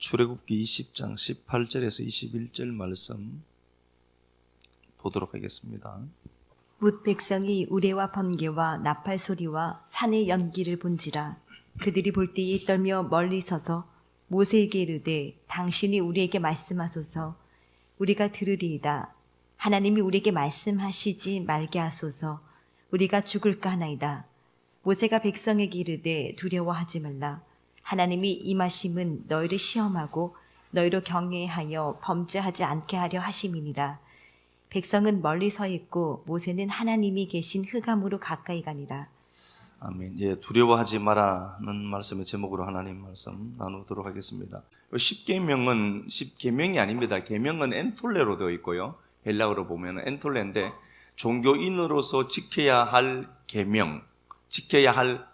출애굽기 20장 18절에서 21절 말씀 보도록 하겠습니다. 뭇 백성이 우레와 번개와 나팔 소리와 산의 연기를 본지라 그들이 볼 때에 떨며 멀리 서서 모세에게 이르되 당신이 우리에게 말씀하소서 우리가 들으리이다. 하나님이 우리에게 말씀하시지 말게 하소서 우리가 죽을까 하나이다. 모세가 백성에게 이르되 두려워하지 말라. 하나님이 임하심은 너희를 시험하고 너희로 경외하여 범죄하지 않게 하려 하심이니라. 백성은 멀리 서 있고 모세는 하나님이 계신 흑암으로 가까이 가니라. 아멘. 예, 두려워하지 마라는 말씀의 제목으로 하나님 말씀 나누도록 하겠습니다. 10계명이 아닙니다. 계명은 엔톨레로 되어 있고요. 헬라어로 보면 엔톨레인데 종교인으로서 지켜야 할 계명, 지켜야 할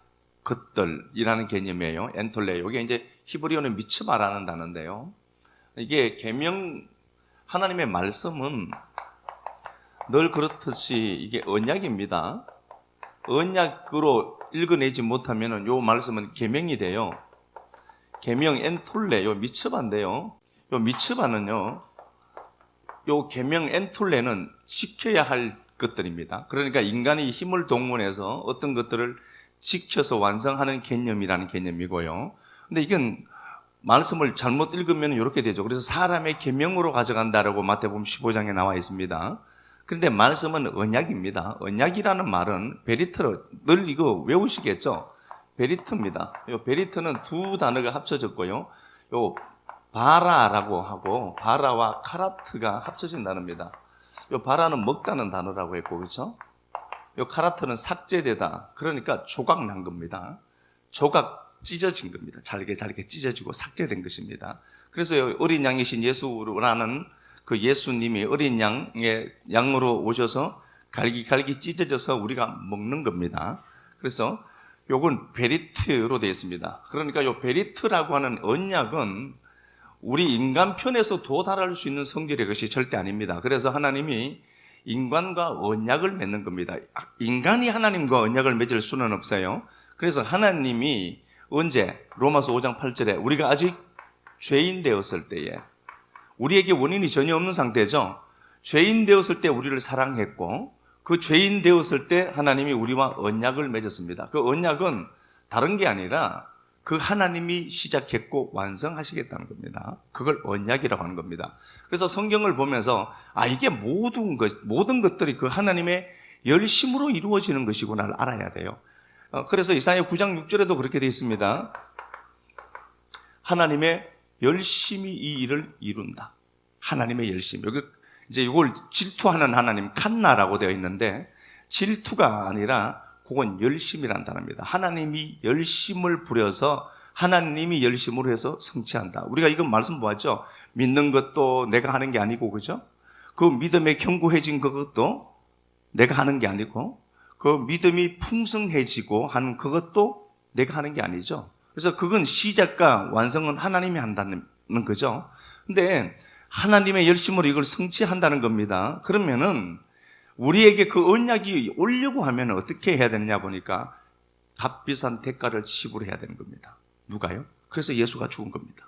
것들이라는 개념이에요. 엔톨레. 이게 이제 히브리어는 미츠바라는 단어인데요. 이게 계명, 하나님의 말씀은 늘 그렇듯이 이게 언약입니다. 언약으로 읽어내지 못하면 요 말씀은 계명이 돼요. 계명 엔톨레, 요 미츠바인데요. 요 미츠바는요, 요 계명 엔톨레는 지켜야 할 것들입니다. 그러니까 인간이 힘을 동원해서 어떤 것들을 지켜서 완성하는 개념이라는 개념이고요. 근데 이건 말씀을 잘못 읽으면 이렇게 되죠. 그래서 사람의 계명으로 가져간다라고 마태복음 15장에 나와 있습니다. 그런데 말씀은 언약입니다. 언약이라는 말은 베리트로, 늘 이거 외우시겠죠? 베리트입니다. 요 베리트는 두 단어가 합쳐졌고요. 요 바라라고 하고 바라와 카라트가 합쳐진 단어입니다. 요 바라는 먹다는 단어라고 했고, 그렇죠? 요 카라트는 삭제되다. 그러니까 조각 난 겁니다. 조각 찢어진 겁니다. 잘게 찢어지고 삭제된 것입니다. 그래서 어린 양이신 예수라는 그 예수님이 어린 양으로 오셔서 갈기 찢어져서 우리가 먹는 겁니다. 그래서 요건 베리트로 되어 있습니다. 그러니까 요 베리트라고 하는 언약은 우리 인간 편에서 도달할 수 있는 성질의 것이 절대 아닙니다. 그래서 하나님이 인간과 언약을 맺는 겁니다. 인간이 하나님과 언약을 맺을 수는 없어요. 그래서 하나님이 언제? 로마서 5장 8절에 우리가 아직 죄인 되었을 때에, 우리에게 원인이 전혀 없는 상태죠. 죄인 되었을 때 우리를 사랑했고, 그 죄인 되었을 때 하나님이 우리와 언약을 맺었습니다. 그 언약은 다른 게 아니라 그 하나님이 시작했고 완성하시겠다는 겁니다. 그걸 언약이라고 하는 겁니다. 그래서 성경을 보면서 이게 모든 것들이 그 하나님의 열심으로 이루어지는 것이구나를 알아야 돼요. 그래서 이사야 9장 6절에도 그렇게 되어 있습니다. 하나님의 열심히 이 일을 이룬다. 하나님의 열심. 여기 이제 이걸 질투하는 하나님, 칸나라고 되어 있는데, 질투가 아니라 그건 열심이란 단어입니다. 하나님이 열심을 부려서 하나님이 열심으로 해서 성취한다. 우리가 이건 말씀 보았죠? 믿는 것도 내가 하는 게 아니고, 그죠? 그 믿음에 견고해진 그것도 내가 하는 게 아니고, 그 믿음이 풍성해지고 하는 그것도 내가 하는 게 아니죠. 그래서 그건 시작과 완성은 하나님이 한다는 거죠. 근데 하나님의 열심으로 이걸 성취한다는 겁니다. 그러면은 우리에게 그 언약이 오려고 하면 어떻게 해야 되느냐 보니까 값비싼 대가를 지불해야 되는 겁니다. 누가요? 그래서 예수가 죽은 겁니다.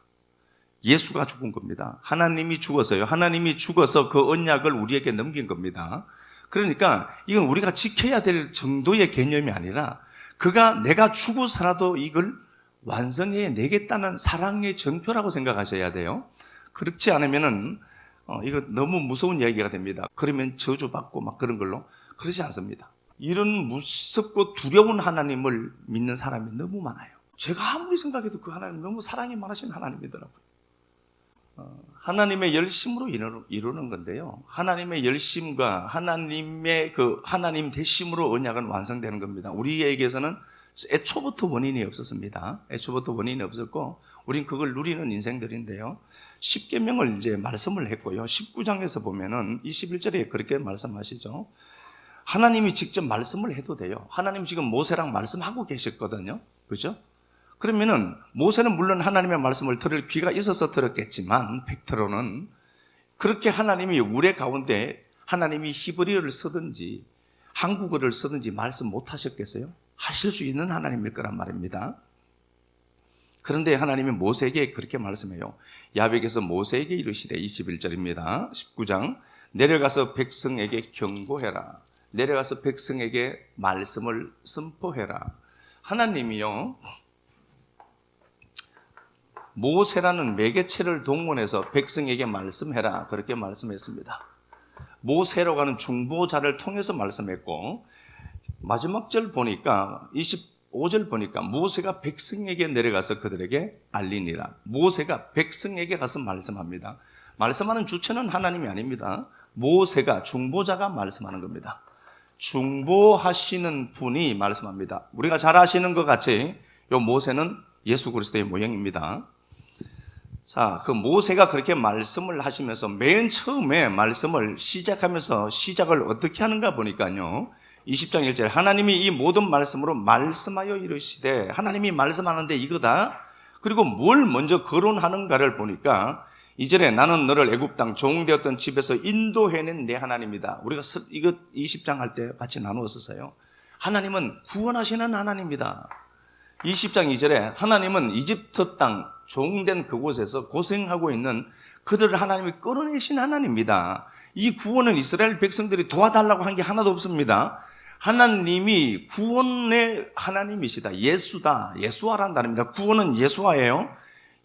예수가 죽은 겁니다. 하나님이 죽었어요. 하나님이 죽어서 그 언약을 우리에게 넘긴 겁니다. 그러니까 이건 우리가 지켜야 될 정도의 개념이 아니라 그가 내가 죽어서라도 이걸 완성해 내겠다는 사랑의 정표라고 생각하셔야 돼요. 그렇지 않으면은 이거 너무 무서운 이야기가 됩니다. 그러면 저주받고 막 그런 걸로. 그러지 않습니다. 이런 무섭고 두려운 하나님을 믿는 사람이 너무 많아요. 제가 아무리 생각해도 그 하나님 너무 사랑이 많으신 하나님이더라고요. 하나님의 열심으로 이루는 건데요. 하나님의 열심과 하나님의 그 하나님 되심으로 언약은 완성되는 겁니다. 우리에게서는 애초부터 원인이 없었습니다. 애초부터 원인이 없었고 우린 그걸 누리는 인생들인데요. 10계명을 이제 말씀을 했고요. 19장에서 보면은 21절에 그렇게 말씀하시죠. 하나님이 직접 말씀을 해도 돼요. 하나님 지금 모세랑 말씀하고 계셨거든요. 그죠? 그러면은 모세는 물론 하나님의 말씀을 들을 귀가 있어서 들었겠지만 팩트로는 그렇게 하나님이 우레 가운데 하나님이 히브리어를 쓰든지 한국어를 쓰든지 말씀 못 하셨겠어요? 하실 수 있는 하나님일 거란 말입니다. 그런데 하나님이 모세에게 그렇게 말씀해요. 야백에서 모세에게 이르시되 21절입니다. 19장 내려가서 백성에게 경고해라. 내려가서 백성에게 말씀을 선포해라. 하나님이요 모세라는 매개체를 동원해서 백성에게 말씀해라 그렇게 말씀했습니다. 모세라고 하는 중보자를 통해서 말씀했고 마지막 절 보니까 25절 보니까 모세가 백성에게 내려가서 그들에게 알리니라. 모세가 백성에게 가서 말씀합니다. 말씀하는 주체는 하나님이 아닙니다. 모세가 중보자가 말씀하는 겁니다. 중보하시는 분이 말씀합니다. 우리가 잘 아시는 것 같이 이 모세는 예수 그리스도의 모형입니다. 자, 그 모세가 그렇게 말씀을 하시면서 맨 처음에 말씀을 시작하면서 시작을 어떻게 하는가 보니까요. 20장 1절 하나님이 이 모든 말씀으로 말씀하여 이르시되 하나님이 말씀하는데 이거다. 그리고 뭘 먼저 거론하는가를 보니까 2절에 나는 너를 애굽 땅 종되었던 집에서 인도해낸 내 하나님이다. 우리가 이거 20장 할 때 같이 나누었었어요. 하나님은 구원하시는 하나님이다. 20장 2절에 하나님은 이집트 땅 종된 그곳에서 고생하고 있는 그들을 하나님이 끌어내신 하나님입니다. 이 구원은 이스라엘 백성들이 도와달라고 한 게 하나도 없습니다. 하나님이 구원의 하나님이시다. 예수다. 예수아라는 단어입니다. 구원은 예수아예요.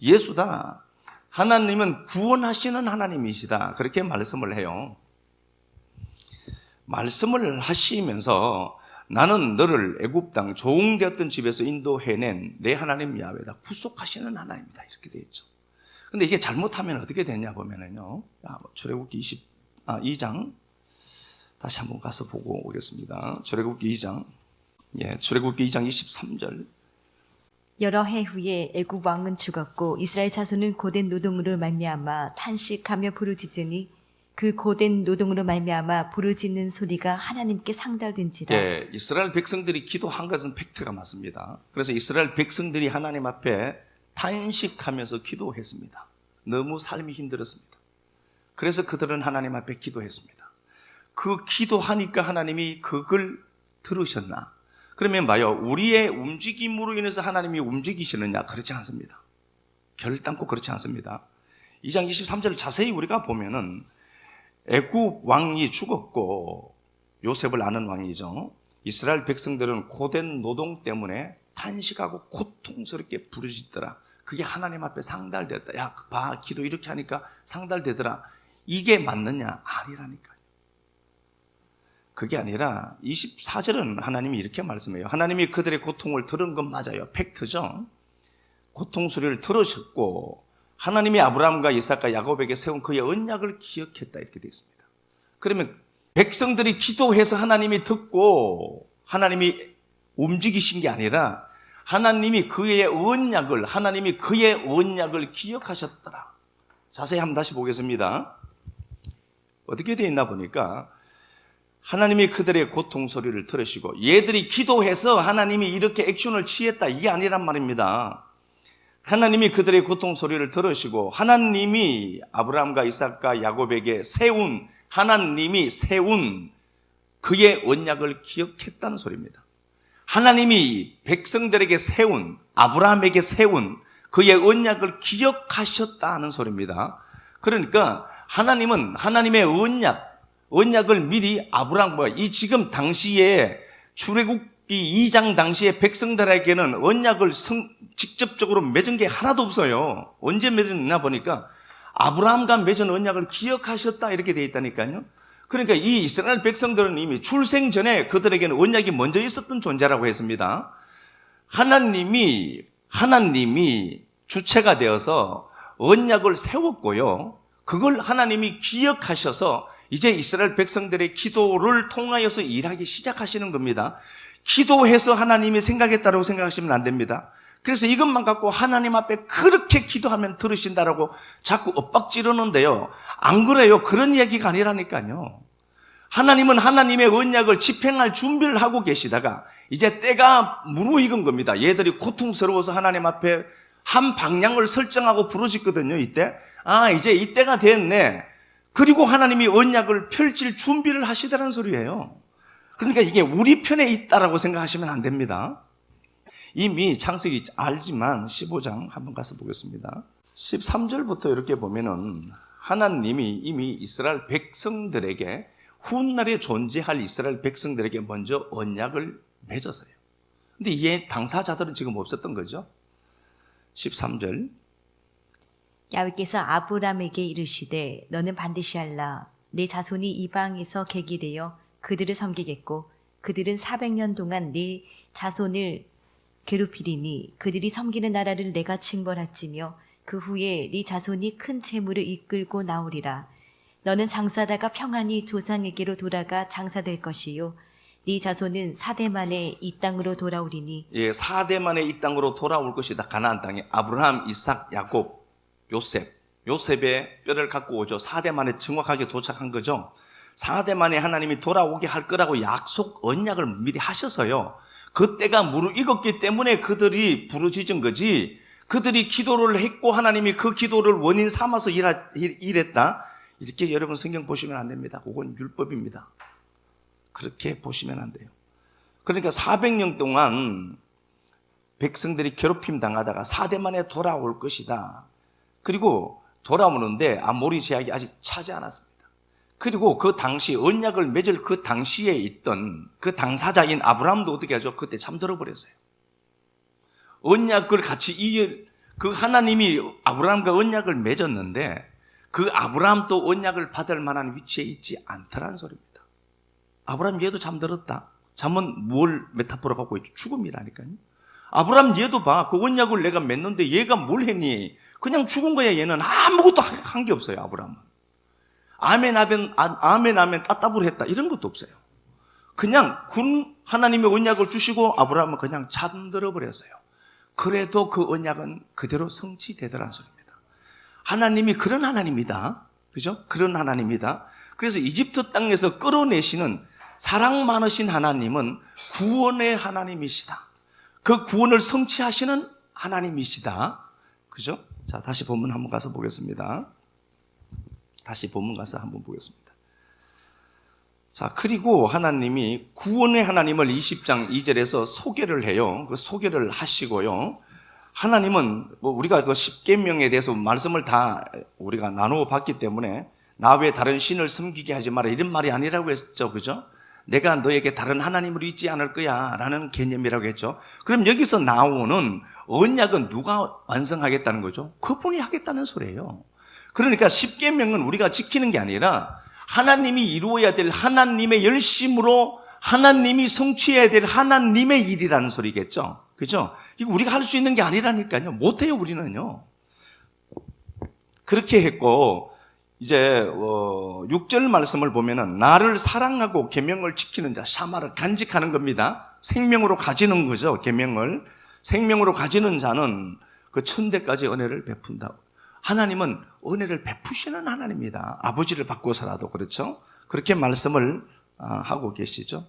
예수다. 하나님은 구원하시는 하나님이시다. 그렇게 말씀을 해요. 말씀을 하시면서 나는 너를 애굽 땅 종되었던 집에서 인도해낸 내 하나님 야훼다. 구속하시는 하나님이다. 이렇게 되어 있죠. 근데 이게 잘못하면 어떻게 되냐 보면은요. 출애굽기 2장 다시 한번 가서 보고 오겠습니다. 출애굽기 2장. 출애굽기 2장 23절. 여러 해 후에 애굽 왕은 죽었고 이스라엘 자손은 고된 노동으로 말미암아 탄식하며 부르짖으니 그 고된 노동으로 말미암아 부르짖는 소리가 하나님께 상달된지라. 이스라엘 백성들이 기도한 것은 팩트가 맞습니다. 그래서 이스라엘 백성들이 하나님 앞에 탄식하면서 기도했습니다. 너무 삶이 힘들었습니다. 그래서 그들은 하나님 앞에 기도했습니다. 그 기도하니까 하나님이 그걸 들으셨나? 그러면 봐요. 우리의 움직임으로 인해서 하나님이 움직이시느냐? 그렇지 않습니다. 결단코 그렇지 않습니다. 2장 23절을 자세히 우리가 보면은 애굽 왕이 죽었고 요셉을 아는 왕이죠. 이스라엘 백성들은 고된 노동 때문에 탄식하고 고통스럽게 부르짖더라. 그게 하나님 앞에 상달됐다. 야, 봐, 기도 이렇게 하니까 상달되더라. 이게 맞느냐? 아니라니까요. 그게 아니라 24절은 하나님이 이렇게 말씀해요. 하나님이 그들의 고통을 들은 건 맞아요. 팩트죠. 고통 소리를 들으셨고 하나님이 아브라함과 이삭과 야곱에게 세운 그의 언약을 기억했다 이렇게 되어 있습니다. 그러면 백성들이 기도해서 하나님이 듣고 하나님이 움직이신 게 아니라 하나님이 그의 언약을 기억하셨더라. 자세히 한번 다시 보겠습니다. 어떻게 되어 있나 보니까 하나님이 그들의 고통 소리를 들으시고 얘들이 기도해서 하나님이 이렇게 액션을 취했다 이게 아니란 말입니다. 하나님이 그들의 고통 소리를 들으시고 하나님이 아브라함과 이삭과 야곱에게 세운 그의 언약을 기억했다는 소리입니다. 하나님이 백성들에게 세운 아브라함에게 세운 그의 언약을 기억하셨다는 소리입니다. 그러니까 하나님은 하나님의 언약을 미리 아브라함과 이 지금 당시에 출애굽기 2장 당시에 백성들에게는 언약을 직접적으로 맺은 게 하나도 없어요. 언제 맺었나 보니까 아브라함과 맺은 언약을 기억하셨다 이렇게 되어 있다니까요. 그러니까 이 이스라엘 백성들은 이미 출생 전에 그들에게는 언약이 먼저 있었던 존재라고 했습니다. 하나님이 주체가 되어서 언약을 세웠고요. 그걸 하나님이 기억하셔서 이제 이스라엘 백성들의 기도를 통하여서 일하기 시작하시는 겁니다. 기도해서 하나님이 생각했다고 생각하시면 안 됩니다. 그래서 이것만 갖고 하나님 앞에 그렇게 기도하면 들으신다라고 자꾸 엇박지르는데요. 안 그래요. 그런 얘기가 아니라니까요. 하나님은 하나님의 언약을 집행할 준비를 하고 계시다가 이제 때가 무르익은 겁니다. 얘들이 고통스러워서 하나님 앞에 한 방향을 설정하고 부르짖거든요. 이때 이제 이때가 됐네. 그리고 하나님이 언약을 펼칠 준비를 하시다는 소리예요. 그러니까 이게 우리 편에 있다라고 생각하시면 안 됩니다. 이미 창세기 알지만 15장 한번 가서 보겠습니다. 13절부터 이렇게 보면은 하나님이 이미 이스라엘 백성들에게 훗날에 존재할 이스라엘 백성들에게 먼저 언약을 맺었어요. 근데 이에 당사자들은 지금 없었던 거죠. 13절. 야훼께서 아브람에게 이르시되 너는 반드시 알라. 내 자손이 이방에서 객이 되어 그들을 섬기겠고 그들은 400년 동안 내 자손을 괴롭히리니 그들이 섬기는 나라를 내가 징벌할지며 그 후에 네 자손이 큰 재물을 이끌고 나오리라. 너는 장수하다가 평안히 조상에게로 돌아가 장사될 것이요 네 자손은 4대 만에 이 땅으로 돌아오리니. 예, 4대 만에 이 땅으로 돌아올 것이다. 가나안 땅에 아브라함, 이삭, 야곱, 요셉의 뼈를 갖고 오죠. 4대 만에 정확하게 도착한 거죠. 4대 만에 하나님이 돌아오게 할 거라고 약속 언약을 미리 하셔서요. 그때가 무르익었기 때문에 그들이 부르짖은 거지. 그들이 기도를 했고 하나님이 그 기도를 원인 삼아서 일했다. 이렇게 여러분 성경 보시면 안 됩니다. 그건 율법입니다. 그렇게 보시면 안 돼요. 그러니까 400년 동안 백성들이 괴롭힘 당하다가 4대 만에 돌아올 것이다. 그리고 돌아오는데 아모리 제약이 아직 차지 않았습니다. 그리고 그 당시 언약을 맺을 그 당시에 있던 그 당사자인 아브라함도 어떻게 하죠? 그때 잠들어 버렸어요. 언약을 같이 그 하나님이 아브라함과 언약을 맺었는데 그 아브라함도 언약을 받을 만한 위치에 있지 않더라는 소리입니다. 아브라함 얘도 잠들었다. 잠은 뭘 메타포로 갖고 있죠? 죽음이라니까요. 아브라함 얘도 봐. 그 언약을 내가 맺는데 얘가 뭘 했니? 그냥 죽은 거야. 얘는 아무것도 한 게 없어요. 아브라함은. 아멘 하면 따따블 했다. 이런 것도 없어요. 그냥 하나님의 언약을 주시고 아브라함은 그냥 잠들어 버렸어요. 그래도 그 언약은 그대로 성취되더라는 소리입니다. 하나님이 그런 하나님이다. 그죠? 그런 하나님이다. 그래서 이집트 땅에서 끌어내시는 사랑 많으신 하나님은 구원의 하나님이시다. 그 구원을 성취하시는 하나님이시다. 그죠? 자, 다시 본문 한번 가서 보겠습니다. 다시 본문 가서 한번 보겠습니다. 자, 그리고 하나님이 구원의 하나님을 20장 2절에서 소개를 해요. 그 소개를 하시고요. 하나님은 우리가 그 십계명에 대해서 말씀을 다 우리가 나누어 봤기 때문에 나 외에 다른 신을 섬기게 하지 마라 이런 말이 아니라고 했죠. 그죠? 내가 너에게 다른 하나님을 잊지 않을 거야 라는 개념이라고 했죠. 그럼 여기서 나오는 언약은 누가 완성하겠다는 거죠? 그분이 하겠다는 소리예요. 그러니까 십계명은 우리가 지키는 게 아니라 하나님이 이루어야 될 하나님의 열심으로 하나님이 성취해야 될 하나님의 일이라는 소리겠죠. 그죠? 이거 우리가 할 수 있는 게 아니라니까요. 못해요, 우리는요. 그렇게 했고, 이제 6절 말씀을 보면은 나를 사랑하고 계명을 지키는 자, 샤마를 간직하는 겁니다. 생명으로 가지는 거죠, 계명을. 생명으로 가지는 자는 그 천대까지 은혜를 베푼다. 하나님은 은혜를 베푸시는 하나님입니다. 아버지를 바꿔서라도. 그렇죠? 그렇게 말씀을 하고 계시죠.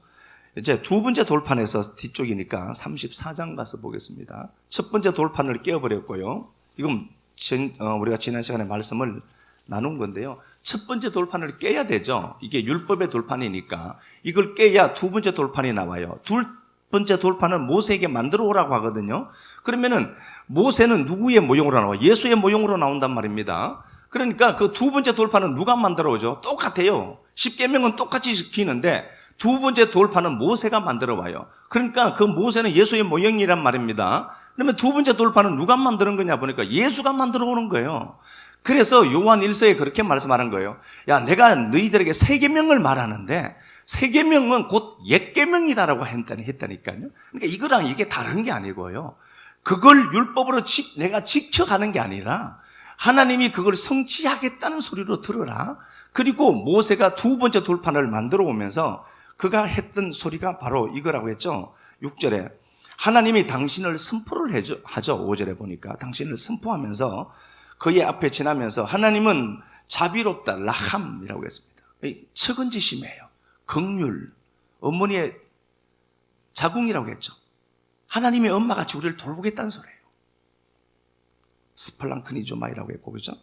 이제 두 번째 돌판에서 뒤쪽이니까 34장 가서 보겠습니다. 첫 번째 돌판을 깨어버렸고요. 이건 우리가 지난 시간에 말씀을 나눈 건데요. 첫 번째 돌판을 깨야 되죠. 이게 율법의 돌판이니까 이걸 깨야 두 번째 돌판이 나와요. 두 번째 돌판은 모세에게 만들어 오라고 하거든요. 그러면은 모세는 누구의 모형으로 나와요? 예수의 모형으로 나온단 말입니다. 그러니까 그 두 번째 돌판은 누가 만들어 오죠? 똑같아요. 십계명은 똑같이 지키는데 두 번째 돌판은 모세가 만들어 와요. 그러니까 그 모세는 예수의 모형이란 말입니다. 그러면 두 번째 돌판은 누가 만드는 거냐 보니까 예수가 만들어 오는 거예요. 그래서 요한 1서에 그렇게 말씀하는 거예요. 야, 내가 너희들에게 세 계명을 말하는데 세 계명은 곧 옛 계명이다라고 했다니까요. 그러니까 이거랑 이게 다른 게 아니고요. 그걸 율법으로 내가 지켜가는 게 아니라 하나님이 그걸 성취하겠다는 소리로 들어라. 그리고 모세가 두 번째 돌판을 만들어 오면서 그가 했던 소리가 바로 이거라고 했죠. 6절에 하나님이 당신을 선포를 하죠. 5절에 보니까 당신을 선포하면서 그의 앞에 지나면서 하나님은 자비롭다, 라함이라고 했습니다. 측은지심이에요. 긍휼, 어머니의 자궁이라고 했죠. 하나님의 엄마같이 우리를 돌보겠다는 소리예요. 스플랑크니조마이라고 했고, 그죠?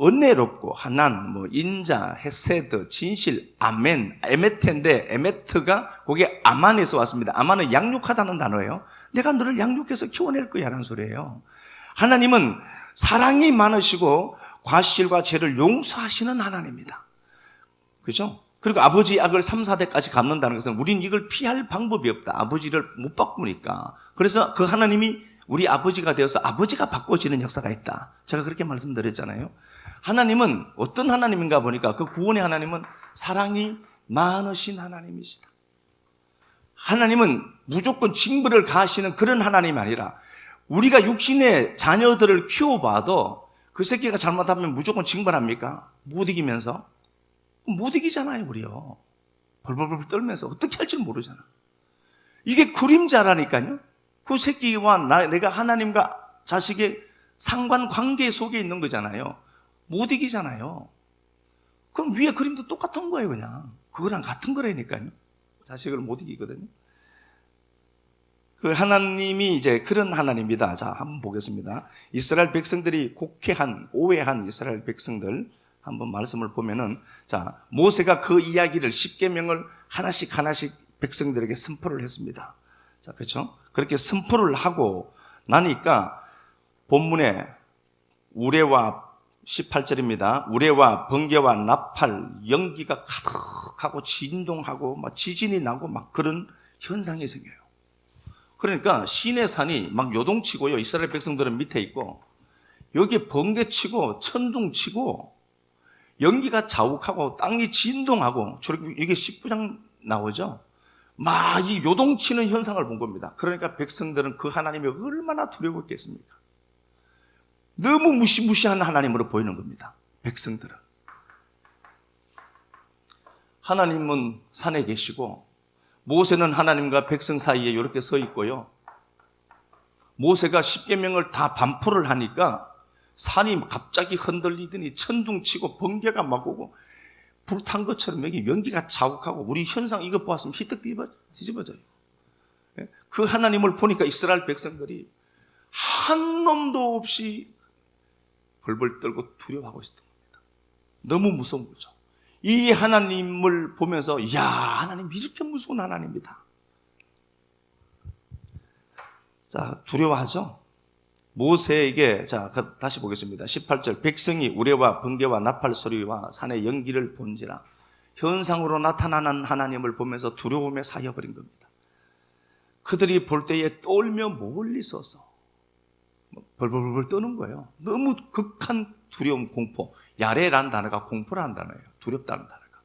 은혜롭고 하난, 인자, 헤세드, 진실, 아멘, 에메트인데 에메트가 거기에 아만에서 왔습니다. 아만은 양육하다는 단어예요. 내가 너를 양육해서 키워낼 거야 라는 소리예요. 하나님은 사랑이 많으시고 과실과 죄를 용서하시는 하나님입니다. 그죠? 그리고 아버지의 악을 3, 4대까지 갚는다는 것은 우린 이걸 피할 방법이 없다. 아버지를 못 바꾸니까. 그래서 그 하나님이 우리 아버지가 되어서 아버지가 바꿔지는 역사가 있다. 제가 그렇게 말씀드렸잖아요. 하나님은 어떤 하나님인가 보니까 그 구원의 하나님은 사랑이 많으신 하나님이시다. 하나님은 무조건 징벌을 가하시는 그런 하나님이 아니라 우리가 육신의 자녀들을 키워봐도 그 새끼가 잘못하면 무조건 징벌합니까? 못 이기면서? 못 이기잖아요, 우리요. 벌벌벌 떨면서 어떻게 할지 모르잖아. 이게 그림자라니까요. 그 새끼와 내가 하나님과 자식의 상관관계 속에 있는 거잖아요. 못 이기잖아요. 그럼 위에 그림도 똑같은 거예요, 그냥. 그거랑 같은 거라니까요. 자식을 못 이기거든요. 그 하나님이 이제 그런 하나님이다. 자, 한번 보겠습니다. 이스라엘 백성들이 곡해한, 오해한 이스라엘 백성들 한번 말씀을 보면은, 자, 모세가 그 이야기를 10계명을 하나씩 백성들에게 선포를 했습니다. 자, 그렇죠? 그렇게 선포를 하고 나니까 본문에 우레와 18절입니다. 우레와 번개와 나팔, 연기가 가득하고 진동하고 막 지진이 나고 막 그런 현상이 생겨요. 그러니까 시내산이 막 요동치고요. 이스라엘 백성들은 밑에 있고 여기 번개치고 천둥치고 연기가 자욱하고 땅이 진동하고 이게 19장 나오죠. 막 이 요동치는 현상을 본 겁니다. 그러니까 백성들은 그 하나님이 얼마나 두려웠겠습니까? 너무 무시무시한 하나님으로 보이는 겁니다. 백성들은. 하나님은 산에 계시고 모세는 하나님과 백성 사이에 이렇게 서 있고요. 모세가 10계명을 다 반포를 하니까 산이 갑자기 흔들리더니 천둥치고 번개가 막 오고 불탄 것처럼 여기 연기가 자욱하고 우리 현상 이거 보았으면 희뜩 뒤집어져요. 그 하나님을 보니까 이스라엘 백성들이 한 놈도 없이 벌벌 떨고 두려워하고 있었던 겁니다. 너무 무서운 거죠. 이 하나님을 보면서 이야, 하나님 이렇게 무서운 하나님이다. 자, 두려워하죠. 모세에게, 자, 다시 보겠습니다. 18절. 백성이 우레와 번개와 나팔 소리와 산의 연기를 본지라. 현상으로 나타나는 하나님을 보면서 두려움에 사여버린 겁니다. 그들이 볼 때에 떨며 멀리 서서 벌벌벌 떠는 거예요. 너무 극한 두려움, 공포. 야레라는 단어가 공포라는 단어예요. 두렵다는 단어가.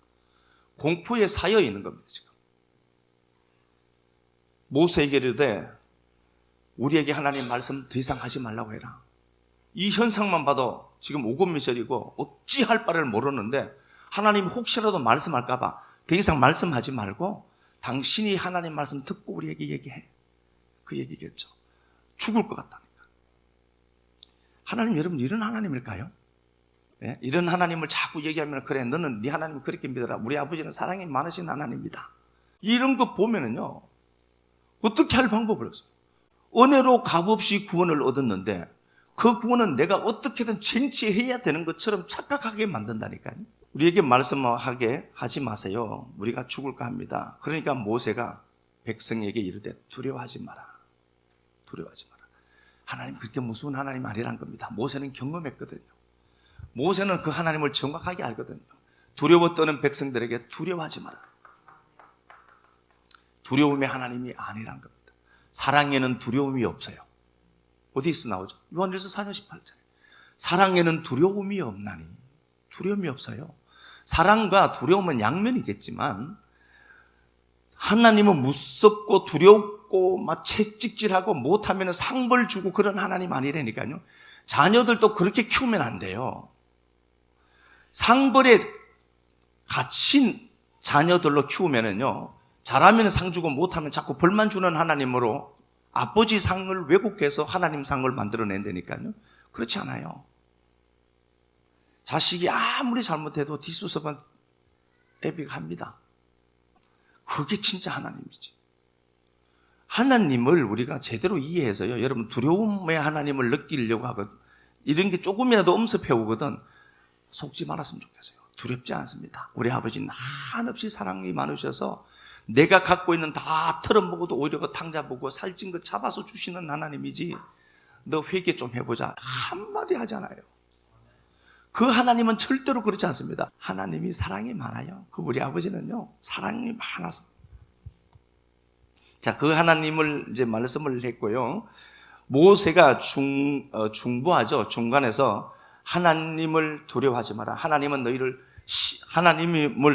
공포에 사여 있는 겁니다, 지금. 모세에게 이르되 우리에게 하나님 말씀 더 이상 하지 말라고 해라. 이 현상만 봐도 지금 오금미절이고 어찌할 바를 모르는데 하나님 혹시라도 말씀할까 봐 더 이상 말씀하지 말고 당신이 하나님 말씀 듣고 우리에게 얘기해. 그 얘기겠죠. 죽을 것 같다니까. 하나님, 여러분 이런 하나님일까요? 네? 이런 하나님을 자꾸 얘기하면 그래, 너는 네 하나님 그렇게 믿어라. 우리 아버지는 사랑이 많으신 하나님이다. 이런 거 보면은요, 어떻게 할 방법을 없어요. 은혜로 값없이 구원을 얻었는데 그 구원은 내가 어떻게든 쟁취해야 되는 것처럼 착각하게 만든다니까요. 우리에게 말씀하게 하지 마세요. 우리가 죽을까 합니다. 그러니까 모세가 백성에게 이르되 두려워하지 마라. 두려워하지 마라. 하나님 그렇게 무서운 하나님 아니란 겁니다. 모세는 경험했거든요. 모세는 그 하나님을 정확하게 알거든요. 두려워 떠는 백성들에게 두려워하지 마라. 두려움의 하나님이 아니란 겁니다. 사랑에는 두려움이 없어요. 어디서 나오죠? 요한일서 4장 18절. 사랑에는 두려움이 없나니. 두려움이 없어요. 사랑과 두려움은 양면이겠지만 하나님은 무섭고 두렵고 막 채찍질하고 못하면 상벌 주고 그런 하나님 아니라니까요. 자녀들도 그렇게 키우면 안 돼요. 상벌에 갇힌 자녀들로 키우면은요, 잘하면 상 주고 못하면 자꾸 벌만 주는 하나님으로 아버지 상을 왜곡해서 하나님 상을 만들어낸다니까요. 그렇지 않아요. 자식이 아무리 잘못해도 뒷수습은 애비가 합니다. 그게 진짜 하나님이지. 하나님을 우리가 제대로 이해해서요, 여러분 두려움의 하나님을 느끼려고 하거든. 이런 게 조금이라도 엄습해 오거든. 속지 말았으면 좋겠어요. 두렵지 않습니다. 우리 아버지는 한없이 사랑이 많으셔서 내가 갖고 있는 다 털어먹어도 오히려 그 탕자 보고 살찐 거 잡아서 주시는 하나님이지, 너 회개 좀 해보자 한마디 하잖아요. 그 하나님은 절대로 그렇지 않습니다. 하나님이 사랑이 많아요. 그 우리 아버지는요, 사랑이 많아서. 자, 그 하나님을 이제 말씀을 했고요. 모세가 중보하죠. 중간에서 하나님을 두려워하지 마라. 하나님을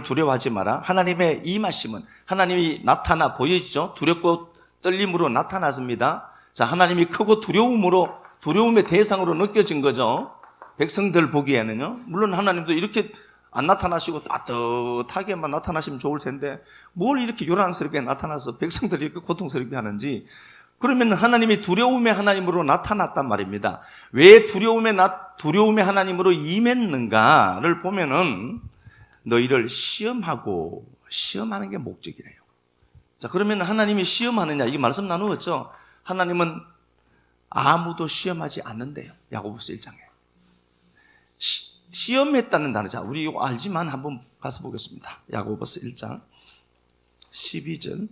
두려워하지 마라. 하나님의 임하심은, 하나님이 나타나 보이죠. 두렵고 떨림으로 나타났습니다. 자, 하나님이 크고 두려움의 대상으로 느껴진 거죠. 백성들 보기에는요. 물론 하나님도 이렇게 안 나타나시고 따뜻하게만 나타나시면 좋을 텐데 뭘 이렇게 요란스럽게 나타나서 백성들이 이렇게 고통스럽게 하는지. 그러면 하나님이 두려움의 하나님으로 나타났단 말입니다. 왜 두려움의 하나님으로 임했는가를 보면은 너희를 시험하는 게 목적이래요. 자, 그러면 하나님이 시험하느냐, 이게 말씀 나누었죠. 하나님은 아무도 시험하지 않는데요. 야고보서 1장에 시험했다는 단어. 자, 우리 이거 알지만 한번 가서 보겠습니다. 야고보서 1장 12절,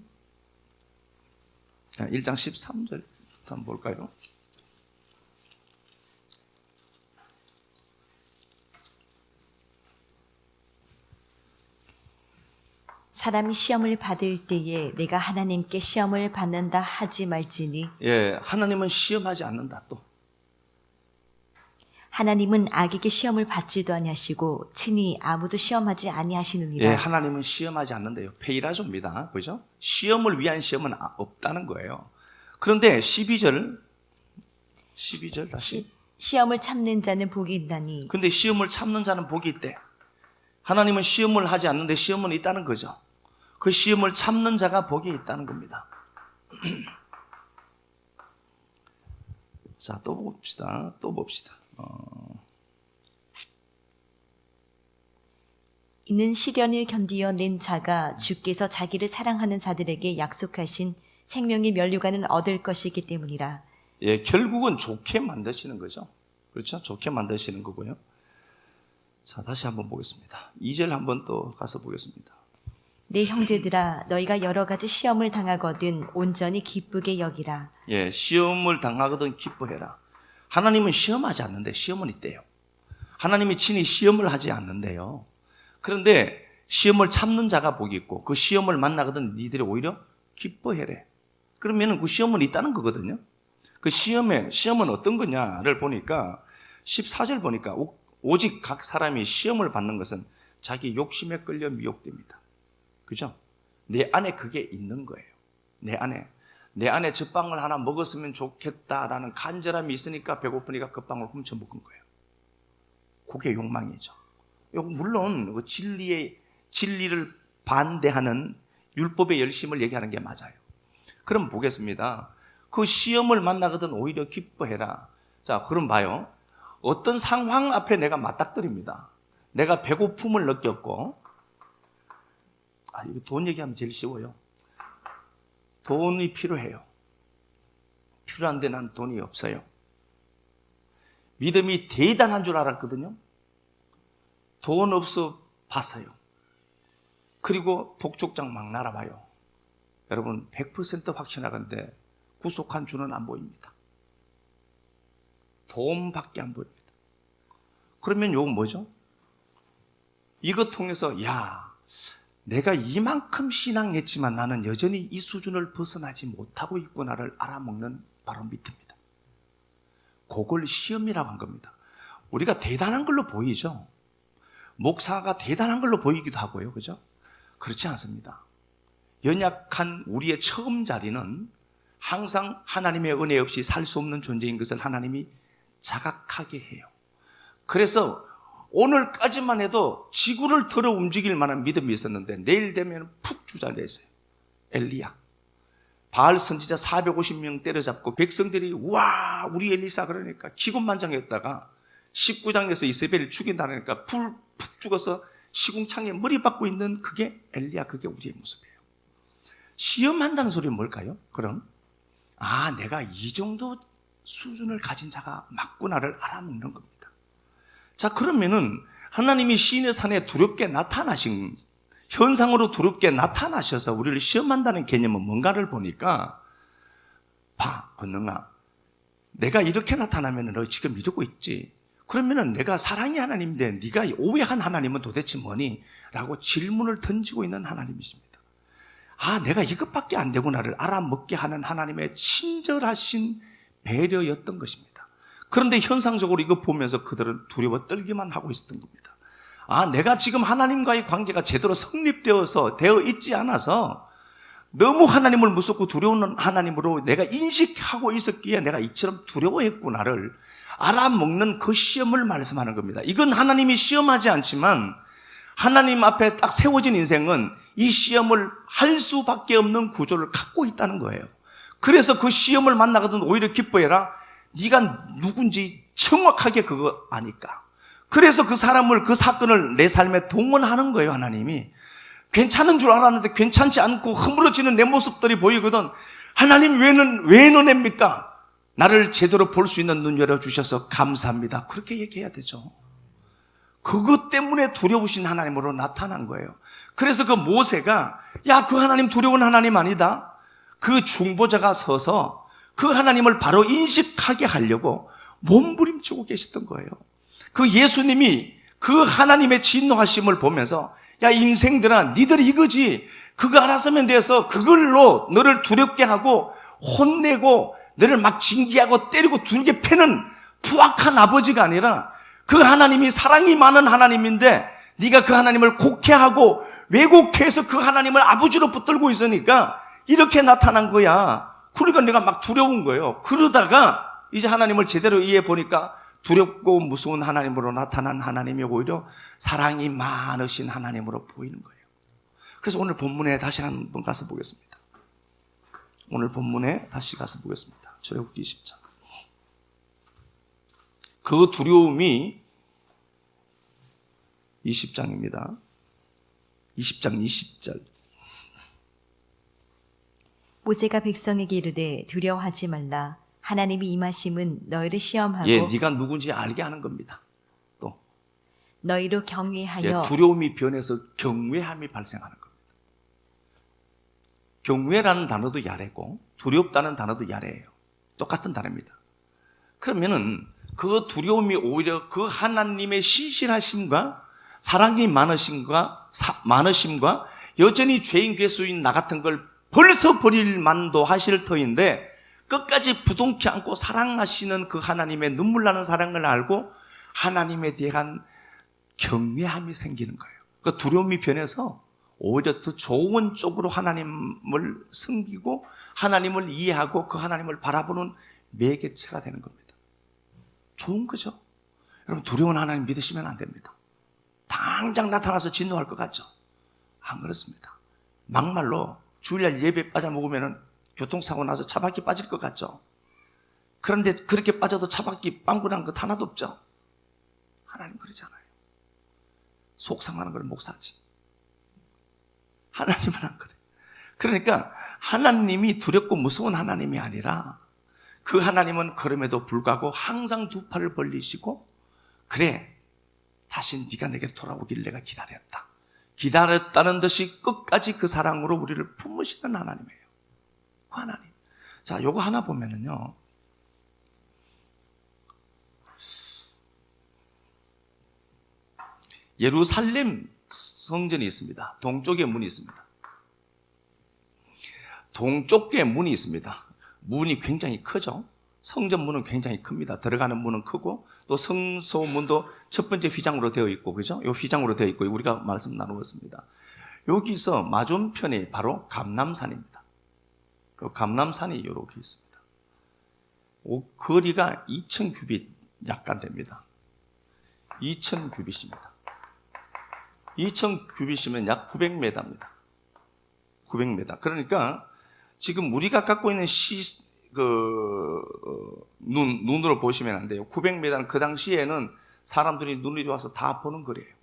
1장 13절 한번 볼까요? 사람이 시험을 받을 때에 내가 하나님께 시험을 받는다 하지 말지니, 예, 하나님은 시험하지 않는다. 또 하나님은 악에게 시험을 받지도 아니하시고 친히 아무도 시험하지 아니하시느니라. 예, 하나님은 시험하지 않는데요. 페이라조입니다. 그죠? 시험을 위한 시험은 없다는 거예요. 그런데 12절 다시. 시험을 참는 자는 복이 있나니. 근데 시험을 참는 자는 복이 있대. 하나님은 시험을 하지 않는데 시험은 있다는 거죠. 그 시험을 참는 자가 복이 있다는 겁니다. 자, 또 봅시다. 이는 시련을 견디어 낸 자가 주께서 자기를 사랑하는 자들에게 약속하신 생명의 면류관을 얻을 것이기 때문이라. 예, 결국은 좋게 만드시는 거죠. 그렇죠? 좋게 만드시는 거고요. 자, 다시 한번 보겠습니다. 2절 한번 또 가서 보겠습니다. 내 형제들아, 너희가 여러 가지 시험을 당하거든 온전히 기쁘게 여기라. 예, 시험을 당하거든 기뻐해라. 하나님은 시험하지 않는데 시험은 있대요. 하나님이 친히 시험을 하지 않는데요. 그런데 시험을 참는 자가 복이 있고 그 시험을 만나거든 니들이 오히려 기뻐해래. 그러면 그 시험은 있다는 거거든요. 그 시험은 어떤 거냐를 보니까 14절 보니까 오직 각 사람이 시험을 받는 것은 자기 욕심에 끌려 미혹됩니다. 그죠? 내 안에 그게 있는 거예요. 내 안에 저 빵을 하나 먹었으면 좋겠다라는 간절함이 있으니까 배고프니까 그 빵을 훔쳐 먹은 거예요. 그게 욕망이죠. 물론 진리를 반대하는 율법의 열심을 얘기하는 게 맞아요. 그럼 보겠습니다. 그 시험을 만나거든 오히려 기뻐해라. 자, 그럼 봐요. 어떤 상황 앞에 내가 맞닥뜨립니다. 내가 배고픔을 느꼈고, 이거 돈 얘기하면 제일 쉬워요. 돈이 필요해요. 필요한데 난 돈이 없어요. 믿음이 대단한 줄 알았거든요. 돈 없어 봤어요. 그리고 독촉장 막 날아봐요. 여러분 100% 확신하건데 구속한 주는 안 보입니다. 돈밖에 안 보입니다. 그러면 이건 뭐죠? 이것 통해서 내가 이만큼 신앙했지만 나는 여전히 이 수준을 벗어나지 못하고 있구나를 알아먹는 바로 밑입니다. 그걸 시험이라고 한 겁니다. 우리가 대단한 걸로 보이죠. 목사가 대단한 걸로 보이기도 하고요. 그죠? 그렇지 않습니다. 연약한 우리의 처음 자리는 항상 하나님의 은혜 없이 살 수 없는 존재인 것을 하나님이 자각하게 해요. 그래서 오늘까지만 해도 지구를 들어 움직일 만한 믿음이 있었는데 내일 되면 푹 주저앉아 있어요. 엘리야. 바알 선지자 450명 때려잡고 백성들이 와 우리 엘리사 그러니까 기곤만장했다가 19장에서 이세벨을 죽인다니까 푹 죽어서 시궁창에 머리 박고 있는 그게 엘리야, 그게 우리의 모습이에요. 시험한다는 소리는 뭘까요? 그럼 내가 이 정도 수준을 가진 자가 맞구나를 알아먹는 겁니다. 자, 그러면은 하나님이 시인의 산에 두렵게 나타나신, 현상으로 두렵게 나타나셔서 우리를 시험한다는 개념은 뭔가를 보니까, 봐, 권능아, 내가 이렇게 나타나면 너 지금 이러고 있지. 그러면은 내가 사랑의 하나님인데 네가 오해한 하나님은 도대체 뭐니? 라고 질문을 던지고 있는 하나님이십니다. 아, 내가 이것밖에 안 되구나를 알아먹게 하는 하나님의 친절하신 배려였던 것입니다. 그런데 현상적으로 이거 보면서 그들은 두려워 떨기만 하고 있었던 겁니다. 아, 내가 지금 하나님과의 관계가 제대로 되어 있지 않아서 너무 하나님을 무섭고 두려운 하나님으로 내가 인식하고 있었기에 내가 이처럼 두려워했구나를 알아먹는 그 시험을 말씀하는 겁니다. 이건 하나님이 시험하지 않지만 하나님 앞에 딱 세워진 인생은 이 시험을 할 수밖에 없는 구조를 갖고 있다는 거예요. 그래서 그 시험을 만나거든 오히려 기뻐해라. 네가 누군지 정확하게 그거 아니까. 그래서 그 사람을, 그 사건을 내 삶에 동원하는 거예요, 하나님이. 괜찮은 줄 알았는데 괜찮지 않고 허물어지는 내 모습들이 보이거든. 하나님 왜 너냅니까? 나를 제대로 볼 수 있는 눈 열어주셔서 감사합니다. 그렇게 얘기해야 되죠. 그것 때문에 두려우신 하나님으로 나타난 거예요. 그래서 그 모세가 야, 그 하나님 두려운 하나님 아니다. 그 중보자가 서서 그 하나님을 바로 인식하게 하려고 몸부림치고 계셨던 거예요. 그 예수님이 그 하나님의 진노하심을 보면서 야, 인생들아, 니들이 이거지. 그거 알았으면 돼서 그걸로 너를 두렵게 하고 혼내고 너를 막 징계하고 때리고 두르게 패는 부악한 아버지가 아니라 그 하나님이 사랑이 많은 하나님인데 네가 그 하나님을 곡해하고 왜곡해서 그 하나님을 아버지로 붙들고 있으니까 이렇게 나타난 거야. 그러니까 내가 막 두려운 거예요. 그러다가 이제 하나님을 제대로 이해해 보니까 두렵고 무서운 하나님으로 나타난 하나님이 오히려 사랑이 많으신 하나님으로 보이는 거예요. 그래서 오늘 본문에 다시 한번 가서 보겠습니다. 오늘 본문에 다시 가서 보겠습니다. 출애굽기 20장. 그 두려움이 20장입니다. 20장 20절. 모세가 백성에게 이르되 두려워하지 말라. 하나님이 임하심은 너희를 시험하고 네가 누군지 알게 하는 겁니다. 또 너희로 경외하여 두려움이 변해서 경외함이 발생하는 겁니다. 경외라는 단어도 야래고 두렵다는 단어도 야래예요. 똑같은 단어입니다. 그러면은 그 두려움이 오히려 그 하나님의 신실하심과 사랑이 많으심과 여전히 죄인 괴수인 나 같은 걸 벌써 버릴 만도 하실 터인데 끝까지 부둥켜 안고 사랑하시는 그 하나님의 눈물 나는 사랑을 알고 하나님에 대한 경외함이 생기는 거예요. 그 두려움이 변해서 오히려 더 좋은 쪽으로 하나님을 섬기고 하나님을 이해하고 그 하나님을 바라보는 매개체가 되는 겁니다. 좋은 거죠. 여러분, 두려운 하나님 믿으시면 안 됩니다. 당장 나타나서 진노할 것 같죠? 안 그렇습니다. 막말로 주일날 예배 빠져 먹으면 교통사고 나서 차바퀴 빠질 것 같죠? 그런데 그렇게 빠져도 차바퀴 빵꾸난 것 하나도 없죠? 하나님 그러잖아요. 속상하는 걸 못 사지. 하나님은 안 그래. 그러니까 하나님이 두렵고 무서운 하나님이 아니라 그 하나님은 그럼에도 불구하고 항상 두 팔을 벌리시고 그래, 다시 네가 내게 돌아오길 내가 기다렸다. 기다렸다는 듯이 끝까지 그 사랑으로 우리를 품으시는 하나님이에요. 그 하나님. 자, 요거 하나 보면은요. 예루살렘 성전이 있습니다. 동쪽에 문이 있습니다. 동쪽에 문이 있습니다. 문이 굉장히 크죠. 성전 문은 굉장히 큽니다. 들어가는 문은 크고 또 성소문도 첫 번째 휘장으로 되어 있고, 그죠? 요 휘장으로 되어 있고 우리가 말씀 나누었습니다. 여기서 맞은편이 바로 감람산입니다. 감람산이 이렇게 있습니다. 거리가 2,000규빗 약간 됩니다. 2,000규빗입니다. 2,000규빗이면 약 900m입니다. 900m. 그러니까 지금 우리가 갖고 있는 눈으로 보시면 안 돼요. 900m는 그 당시에는 사람들이 눈이 좋아서 다 보는 거리예요.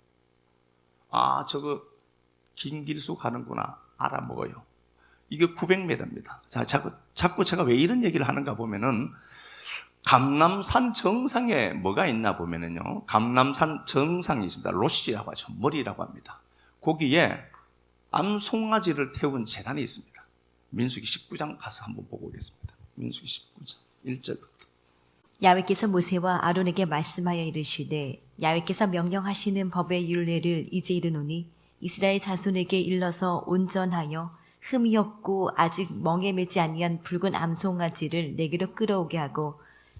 아, 저거 김길수 가는구나. 알아먹어요. 이게 900m입니다. 자, 자꾸 제가 왜 이런 얘기를 하는가 보면은 감람산 정상에 뭐가 있나 보면은요, 감람산 정상이 있습니다. 로시라고 하죠. 머리라고 합니다. 거기에 암송아지를 태운 제단이 있습니다. 민수기 19장 가서 한번 보고 오겠습니다. 민수기 19장 1절부터. 야훼께서 모세와 아론에게 말씀하여 이르시되 야훼께서 명령하시는 법의 율례를 이제 이르노니 이스라엘 자손에게 일러서 온전하여 흠이 없고 아직 멍에 매지 아니한 붉은 암송아지를 내게로 끌어오게 하고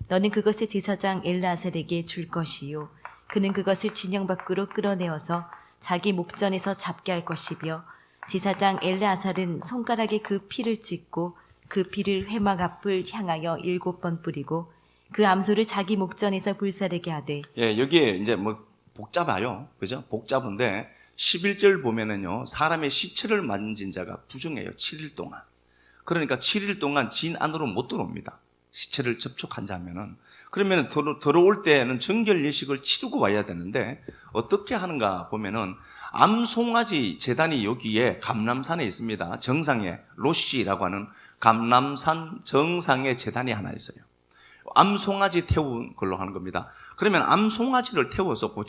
너는 그것을 제사장 엘르아살에게 줄 것이요 그는 그것을 진영 밖으로 끌어내어서 자기 목전에서 잡게 할 것이며 제사장 엘르아살은 손가락에 그 피를 찍고 그 피를 회막 앞을 향하여 7번 뿌리고 그 암소를 자기 목전에서 불사르게 하되. 예, 여기에 이제 뭐 복잡해요. 그죠? 복잡한데 11절 보면은요, 사람의 시체를 만진 자가 부정해요. 7일 동안. 그러니까 7일 동안 진 안으로 못 들어옵니다. 시체를 접촉한 자면은. 그러면 들어올 때는 정결 예식을 치르고 와야 되는데 어떻게 하는가 보면은 암송아지 제단이 여기에 감람산에 있습니다. 정상에 로시라고 하는 감람산 정상에 제단이 하나 있어요. 암송아지 태운 걸로 하는 겁니다. 그러면 암송아지를 태워서 그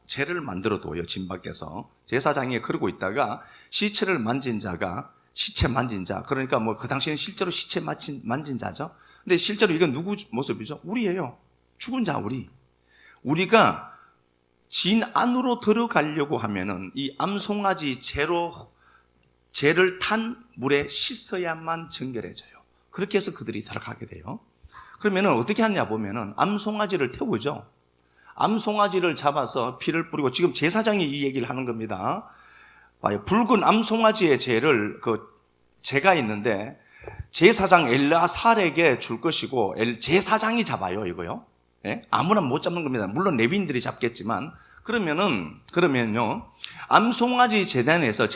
재를 만들어 둬요. 진 밖에서 제사장이 그러고 있다가 시체를 만진 자가 시체 만진 자, 그러니까 뭐 그 당시에는 실제로 시체 만진 자죠. 근데 실제로 이건 누구 모습이죠? 우리예요. 죽은 자 우리가 진 안으로 들어가려고 하면은 이 암송아지 재를 탄 물에 씻어야만 정결해져요. 그렇게 해서 그들이 들어가게 돼요. 그러면은 어떻게 하냐 보면은 암송아지를 태우죠. 암송아지를 잡아서 피를 뿌리고, 지금 제사장이 이 얘기를 하는 겁니다. 봐요. 붉은 암송아지의 재가 있는데 제사장 엘르아살에게 줄 것이고, 제사장이 잡아요, 이거요. 예? 아무나 못 잡는 겁니다. 물론 레위인들이 잡겠지만. 그러면요, 암송아지 제단에서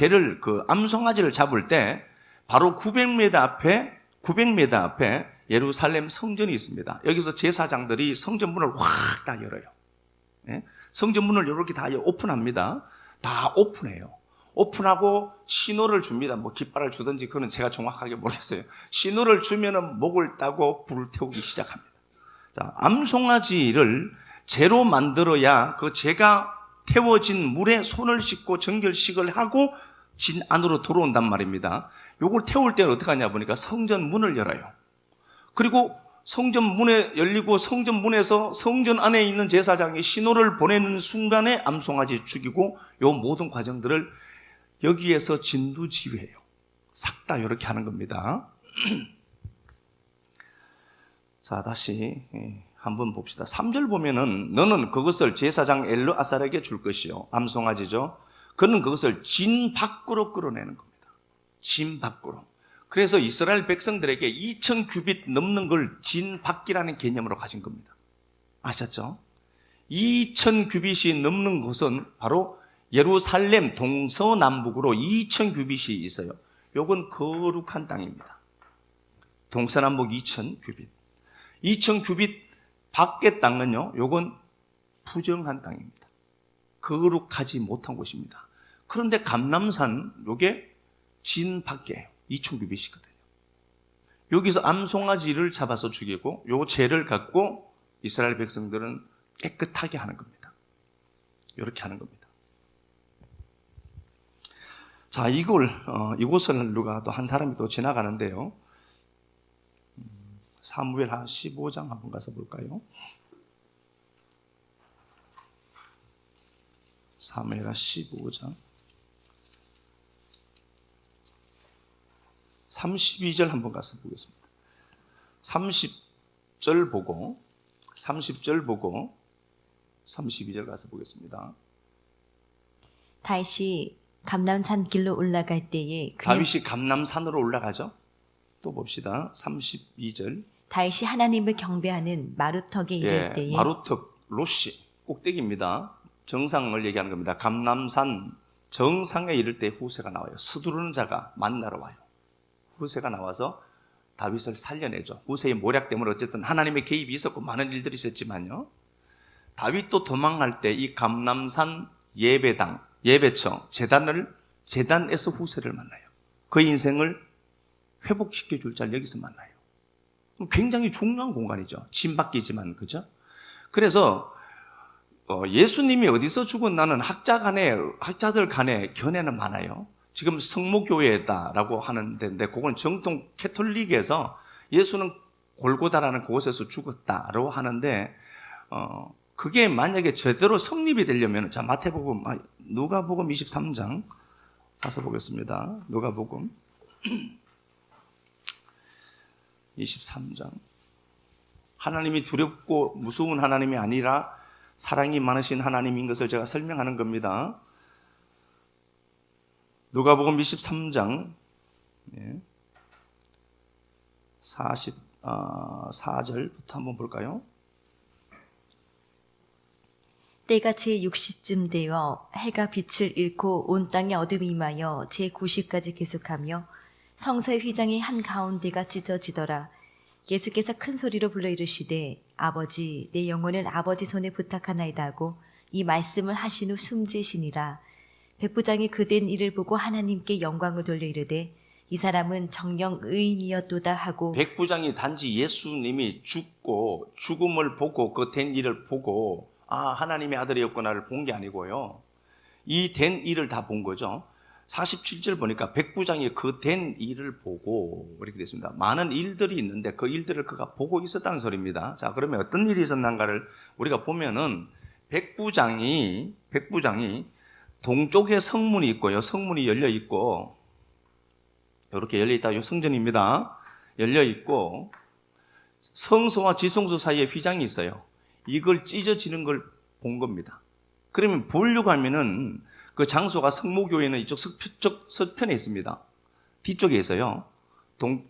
암송아지를 잡을 때 바로 900m 앞에 예루살렘 성전이 있습니다. 여기서 제사장들이 성전 문을 확 다 열어요. 예? 성전 문을 이렇게 다 오픈합니다. 다 오픈해요. 오픈하고 신호를 줍니다. 뭐 깃발을 주든지, 그건 제가 정확하게 모르겠어요. 신호를 주면은 목을 따고 불을 태우기 시작합니다. 자, 암송아지를 재로 만들어야 그 재가 태워진 물에 손을 씻고 정결식을 하고 진 안으로 들어온단 말입니다. 요걸 태울 때는 어떻게 하냐 보니까 성전 문을 열어요. 그리고 성전 문에 열리고 성전 문에서 성전 안에 있는 제사장이 신호를 보내는 순간에 암송아지 죽이고, 요 모든 과정들을 여기에서 진두지휘해요. 싹 다 이렇게 하는 겁니다. 자, 다시 한번 봅시다. 3절 보면은 너는 그것을 제사장 엘르아살에게 줄 것이요, 암송아지죠. 그는 그것을 진 밖으로 끌어내는 겁니다. 진 밖으로. 그래서 이스라엘 백성들에게 2000규빗 넘는 걸 진 밖이라는 개념으로 가진 겁니다. 아셨죠? 2000규빗이 넘는 곳은 바로 예루살렘 동서남북으로 2000규빗이 있어요. 요건 거룩한 땅입니다. 동서남북 2000규빗. 2000규빗 밖의 땅은요, 요건 부정한 땅입니다. 거룩하지 못한 곳입니다. 그런데 감람산, 요게 진 밖이에요. 2000규빗이거든요. 여기서 암송아지를 잡아서 죽이고 요 재를 갖고 이스라엘 백성들은 깨끗하게 하는 겁니다. 이렇게 하는 겁니다. 자, 이곳을 누가 또 한 사람이 또 지나가는데요. 사무엘하 15장 한번 가서 볼까요? 사무엘하 15장 32절 한번 가서 보겠습니다. 30절 보고 32절 가서 보겠습니다. 다윗이 감람산 길로 올라갈 때에 다윗이 감람산으로 올라가죠. 또 봅시다. 32절. 다윗이 하나님을 경배하는 마루턱에 이를 때에 마루턱 로시 꼭대기입니다. 정상을 얘기하는 겁니다. 감람산 정상에 이를 때 후세가 나와요. 서두르는 자가 만나러 와요. 후세가 나와서 다윗을 살려내죠. 후세의 모략 때문에 어쨌든 하나님의 개입이 있었고 많은 일들이 있었지만요. 다윗도 도망갈 때 이 감람산 예배처 제단에서 후세를 만나요. 그 인생을 회복시켜 줄 자를 여기서 만나요. 굉장히 중요한 공간이죠. 침밖이지만, 그죠? 그래서 예수님이 어디서 죽었나는 학자들 간에 견해는 많아요. 지금 성모교회다라고 하는 데인데, 그건 정통 캐톨릭에서 예수는 골고다라는 곳에서 죽었다라고 하는데, 그게 만약에 제대로 성립이 되려면, 자, 누가복음 23장 가서 보겠습니다. 누가복음 23장. 하나님이 두렵고 무서운 하나님이 아니라 사랑이 많으신 하나님인 것을 제가 설명하는 겁니다. 누가복음 23장 44절부터 한번 볼까요? 때가 제6시쯤 되어 해가 빛을 잃고 온 땅에 어둠이 임하여 제9시까지 계속하며 성서의 휘장의 한가운데가 찢어지더라. 예수께서 큰 소리로 불러 이르시되 아버지 내 영혼을 아버지 손에 부탁하나이다 하고 이 말씀을 하신 후 숨지시니라. 백부장이 그된 일을 보고 하나님께 영광을 돌려 이르되 이 사람은 정령 의인이었도다 하고. 백부장이 단지 예수님이 죽고 죽음을 보고 그 된 일을 보고 하나님의 아들이었구나를 본 게 아니고요. 이 된 일을 다 본 거죠. 47절 보니까 백부장이 그 된 일을 보고 이렇게 됐습니다. 많은 일들이 있는데 그 일들을 그가 보고 있었다는 소리입니다. 자, 그러면 어떤 일이 있었는가를 우리가 보면은 백부장이 동쪽에 성문이 있고요. 성문이 열려 있고 이렇게 열려 있다. 요 성전입니다. 열려 있고 성소와 지성소 사이에 휘장이 있어요. 이걸 찢어지는 걸 본 겁니다. 그러면 보려고 하면은 그 장소가 성모교회는 이쪽 서편에 있습니다. 뒤쪽에 있어요.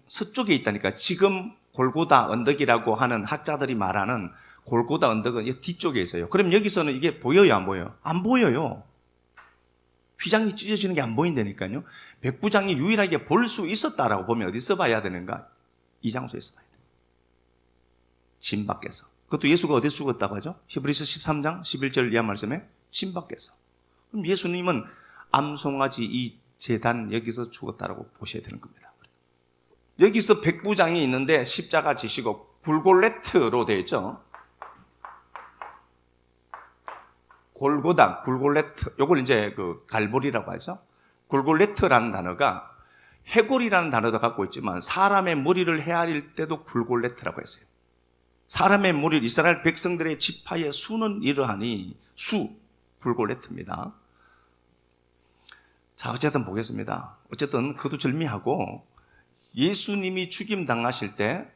서쪽에 있다니까. 지금 골고다 언덕이라고 하는 학자들이 말하는 골고다 언덕은 뒤쪽에 있어요. 그럼 여기서는 이게 보여요, 안 보여요? 안 보여요. 휘장이 찢어지는 게 안 보인다니까요. 백부장이 유일하게 볼 수 있었다라고 보면 어디서 봐야 되는가? 이 장소에서 봐야 돼요. 진 밖에서. 그것도 예수가 어디서 죽었다고 하죠? 히브리서 13장 11절 이하 말씀에 진 밖에서. 그럼 예수님은 암송아지 이 제단 여기서 죽었다라고 보셔야 되는 겁니다. 여기서 백부장이 있는데 십자가 지시고 굴골레트로 되어 있죠. 굴골레트. 요걸 이제 그 갈보리라고 하죠. 굴골레트라는 단어가 해골이라는 단어도 갖고 있지만 사람의 머리를 헤아릴 때도 굴골레트라고 했어요. 사람의 머리를 이스라엘 백성들의 지파의 수는 이러하니 굴골레트입니다. 자, 어쨌든 보겠습니다. 어쨌든 그도 절미하고 예수님이 죽임 당하실 때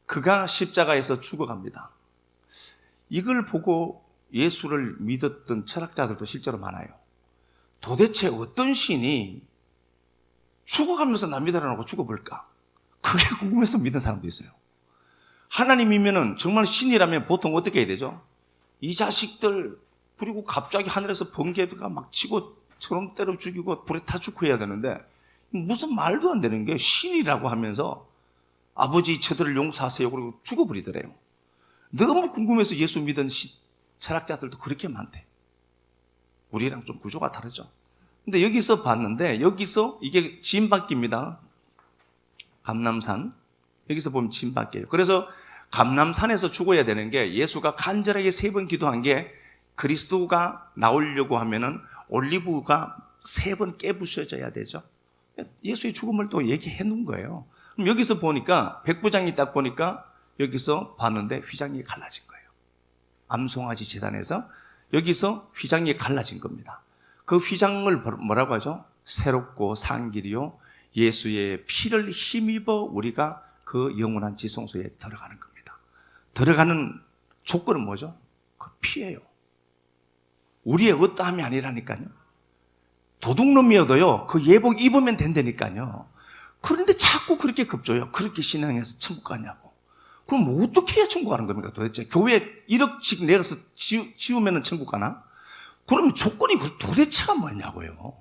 그가 십자가에서 죽어갑니다. 이걸 보고 예수를 믿었던 철학자들도 실제로 많아요. 도대체 어떤 신이 죽어가면서 나 믿으라고 죽어볼까? 그게 궁금해서 믿는 사람도 있어요. 하나님이면은 정말 신이라면 보통 어떻게 해야 되죠? 이 자식들, 그리고 갑자기 하늘에서 번개가 막 치고 처럼 때려 죽이고 불에 타 죽고 해야 되는데 무슨 말도 안 되는 게 신이라고 하면서 아버지 저들을 용서하세요 그리고 죽어버리더래요. 너무 궁금해서 예수 믿은 철학자들도 그렇게 많대. 우리랑 좀 구조가 다르죠. 근데 여기서 봤는데 여기서 이게 진밖입니다. 감람산. 여기서 보면 진밖이에요. 그래서 감람산에서 죽어야 되는 게 예수가 간절하게 3번 기도한 게 그리스도가 나오려고 하면은 올리브가 3번 깨부셔져야 되죠. 예수의 죽음을 또 얘기해 놓은 거예요. 그럼 여기서 보니까 백부장이 딱 보니까 여기서 봤는데 휘장이 갈라진 거예요. 암송아지 제단에서 여기서 휘장이 갈라진 겁니다. 그 휘장을 뭐라고 하죠? 새롭고 산 길이요 예수의 피를 힘입어 우리가 그 영원한 지성소에 들어가는 겁니다. 들어가는 조건은 뭐죠? 그 피예요. 우리의 어떠함이 아니라니까요. 도둑놈이어도요 그 예복 입으면 된다니까요. 그런데 자꾸 그렇게 급조해요. 그렇게 신앙해서 천국 가냐고. 그럼 어떻게 해야 천국 가는 겁니까 도대체? 교회 1억씩 내서 지우면 천국 가나? 그럼 조건이 도대체가 뭐냐고요.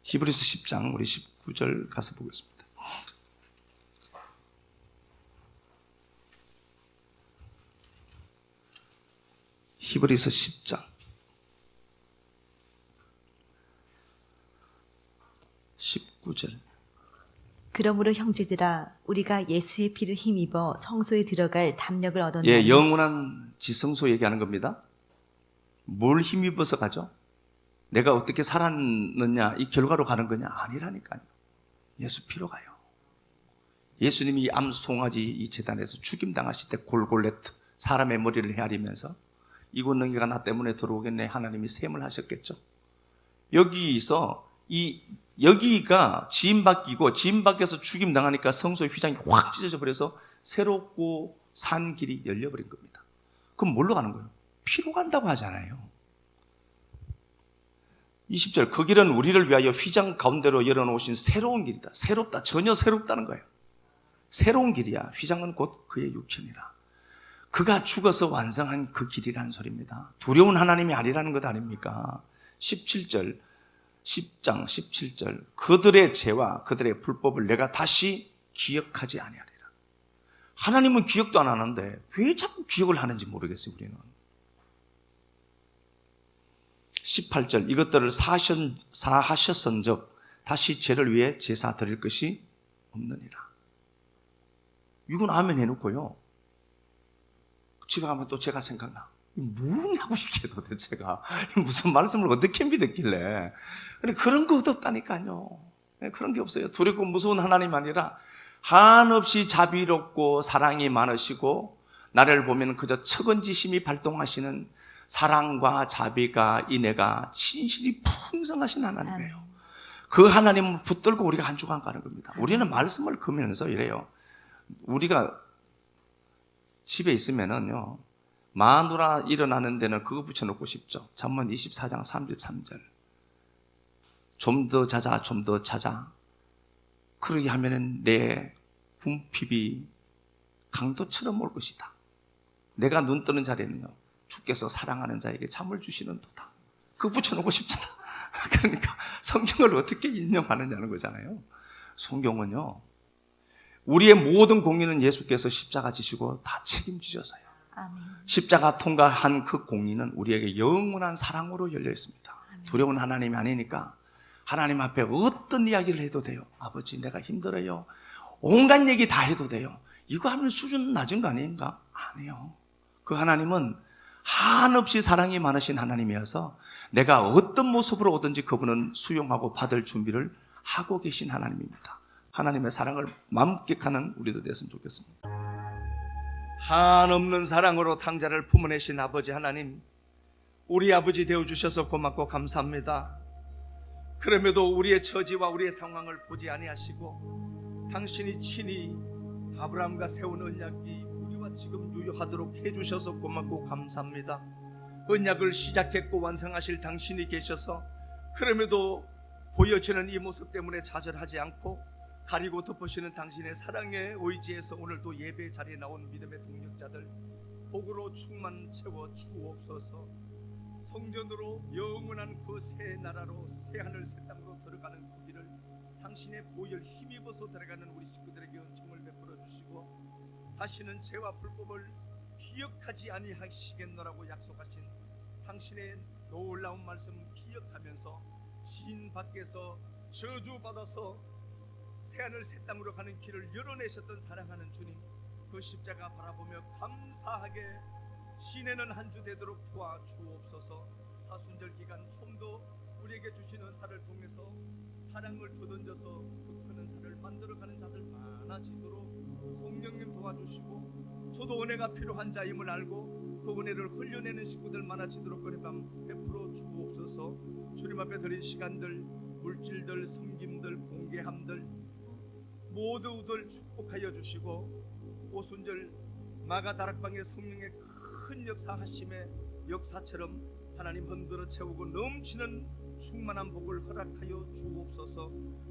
히브리서 10장 우리 19절 가서 보겠습니다. 히브리서 10장 19절 그러므로 형제들아 우리가 예수의 피를 힘입어 성소에 들어갈 담력을 얻었나니 예, 영원한 지성소 얘기하는 겁니다. 뭘 힘입어서 가죠? 내가 어떻게 살았느냐 이 결과로 가는 거냐? 아니라니까요. 예수 피로 가요. 예수님이 이 암송아지 이 제단에서 죽임당하실 때 골골레트 사람의 머리를 헤아리면서 이 권능이가 나 때문에 들어오겠네 하나님이 셈을 하셨겠죠. 여기서 여기가 지인 바뀌고 지인 바뀌어서 죽임당하니까 성소의 휘장이 확 찢어져 버려서 새롭고 산 길이 열려버린 겁니다. 그럼 뭘로 가는 거예요? 피로 간다고 하잖아요. 20절 그 길은 우리를 위하여 휘장 가운데로 열어놓으신 새로운 길이다. 새롭다. 전혀 새롭다는 거예요. 새로운 길이야. 휘장은 곧 그의 육체니라. 그가 죽어서 완성한 그 길이라는 소리입니다. 두려운 하나님이 아니라는 것 아닙니까? 17절 10장 17절 그들의 죄와 그들의 불법을 내가 다시 기억하지 아니하리라. 하나님은 기억도 안 하는데 왜 자꾸 기억을 하는지 모르겠어요. 우리는 18절 이것들을 사하셨은즉 다시 죄를 위해 제사 드릴 것이 없느니라. 이건 아멘 해놓고요 집에 가면 또 제가 생각나. 뭐냐고 이게 도대체가 무슨 말씀을 어떻게 믿었길래. 그런 거 없다니까요. 그런 게 없어요. 두렵고 무서운 하나님 아니라 한없이 자비롭고 사랑이 많으시고 나를 보면 그저 척은지심이 발동하시는 사랑과 자비가 인애가 진실이 풍성하신 하나님이에요. 그 하나님을 붙들고 우리가 한 주간 가는 겁니다. 우리는 말씀을 그면서 이래요. 우리가 집에 있으면은요 마누라 일어나는 데는 그거 붙여놓고 싶죠. 잠언 24장 33절 좀 더 자자 좀 더 자자. 그러게 하면은 내 궁핍이 강도처럼 올 것이다. 내가 눈 뜨는 자리에는요 주께서 사랑하는 자에게 잠을 주시는 도다. 그거 붙여놓고 싶잖아. 그러니까 성경을 어떻게 인용하느냐는 거잖아요. 성경은요 우리의 모든 공의는 예수께서 십자가 지시고 다 책임지셔서요. 아멘. 십자가 통과한 그 공의는 우리에게 영원한 사랑으로 열려 있습니다. 아멘. 두려운 하나님이 아니니까 하나님 앞에 어떤 이야기를 해도 돼요. 아버지 내가 힘들어요. 온갖 얘기 다 해도 돼요. 이거 하면 수준 낮은 거 아닌가? 아니요. 그 하나님은 한없이 사랑이 많으신 하나님이어서 내가 어떤 모습으로 오든지 그분은 수용하고 받을 준비를 하고 계신 하나님입니다. 하나님의 사랑을 만끽하는 우리도 됐으면 좋겠습니다. 한없는 사랑으로 탕자를 품어내신 아버지 하나님, 우리 아버지 되어주셔서 고맙고 감사합니다. 그럼에도 우리의 처지와 우리의 상황을 보지 아니하시고 당신이 친히 아브라함과 세운 언약이 우리와 지금 유효하도록 해주셔서 고맙고 감사합니다. 언약을 시작했고 완성하실 당신이 계셔서 그럼에도 보여지는 이 모습 때문에 좌절하지 않고 가리고 덮으시는 당신의 사랑에 의지해서 오늘도 예배 자리에 나온 믿음의 동력자들 복으로 충만 채워 주옵소서. 성전으로 영원한 그 새 나라로 새 하늘 새 땅으로 들어가는 그 길을 당신의 보혈 힘입어서 들어가는 우리 식구들에게 은총을 베풀어 주시고 다시는 죄와 불법을 기억하지 아니하시겠노라고 약속하신 당신의 놀라운 말씀 기억하면서 진 밖에서 저주받아서 새하늘 새 땅으로 가는 길을 열어내셨던 사랑하는 주님, 그 십자가 바라보며 감사하게 지내는 한 주 되도록 도와주옵소서. 사순절 기간 좀 더 우리에게 주신 은사를 통해서 사랑을 더던져서 그 큰 은사를 만들어가는 자들 많아지도록 성령님 도와주시고 저도 은혜가 필요한 자임을 알고 그 은혜를 흘려내는 식구들 많아지도록 은혜감 베풀어 주옵소서. 주님 앞에 드린 시간들, 물질들, 섬김들, 공개함들 모두들 축복하여 주시고 오순절 마가다락방의 성령의 큰 역사하심의 역사처럼 하나님 흔들어 채우고 넘치는 충만한 복을 허락하여 주옵소서.